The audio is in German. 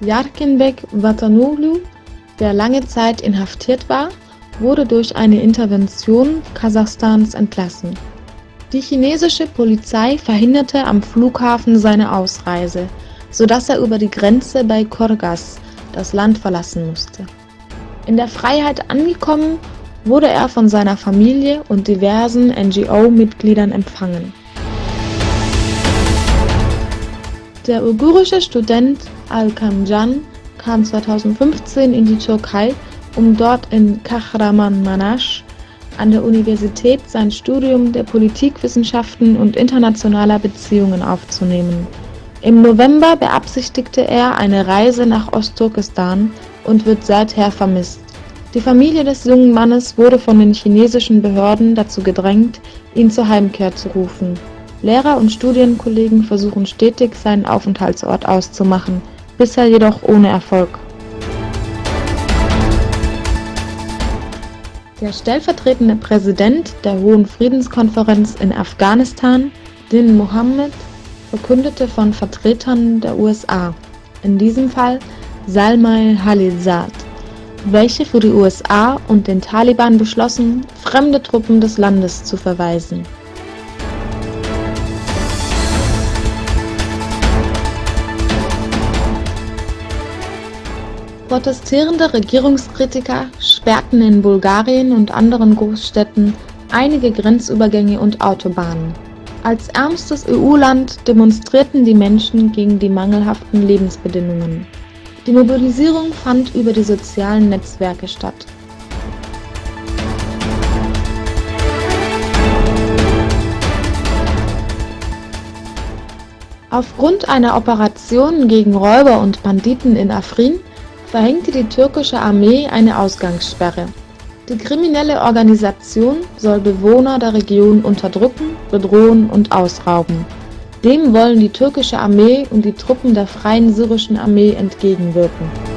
Yarkenbek Vatanoglu, der lange Zeit inhaftiert war, wurde durch eine Intervention Kasachstans entlassen. Die chinesische Polizei verhinderte am Flughafen seine Ausreise, sodass er über die Grenze bei Gorgas das Land verlassen musste. In der Freiheit angekommen, wurde er von seiner Familie und diversen NGO-Mitgliedern empfangen. Der uigurische Student Alkan kam 2015 in die Türkei, um dort in Kahramanmaraş an der Universität sein Studium der Politikwissenschaften und internationaler Beziehungen aufzunehmen. Im November beabsichtigte er eine Reise nach Ostturkestan und wird seither vermisst. Die Familie des jungen Mannes wurde von den chinesischen Behörden dazu gedrängt, ihn zur Heimkehr zu rufen. Lehrer und Studienkollegen versuchen stetig, seinen Aufenthaltsort auszumachen, bisher jedoch ohne Erfolg. Der stellvertretende Präsident der Hohen Friedenskonferenz in Afghanistan, Din Mohammed, verkündete von Vertretern der USA, in diesem Fall Zalmay Khalilzad, welche für die USA und den Taliban beschlossen, fremde Truppen des Landes zu verweisen. Protestierende Regierungskritiker sperrten in Bulgarien und anderen Großstädten einige Grenzübergänge und Autobahnen. Als ärmstes EU-Land demonstrierten die Menschen gegen die mangelhaften Lebensbedingungen. Die Mobilisierung fand über die sozialen Netzwerke statt. Aufgrund einer Operation gegen Räuber und Banditen in Afrin verhängte die türkische Armee eine Ausgangssperre. Die kriminelle Organisation soll Bewohner der Region unterdrücken, bedrohen und ausrauben. Dem wollen die türkische Armee und die Truppen der Freien Syrischen Armee entgegenwirken.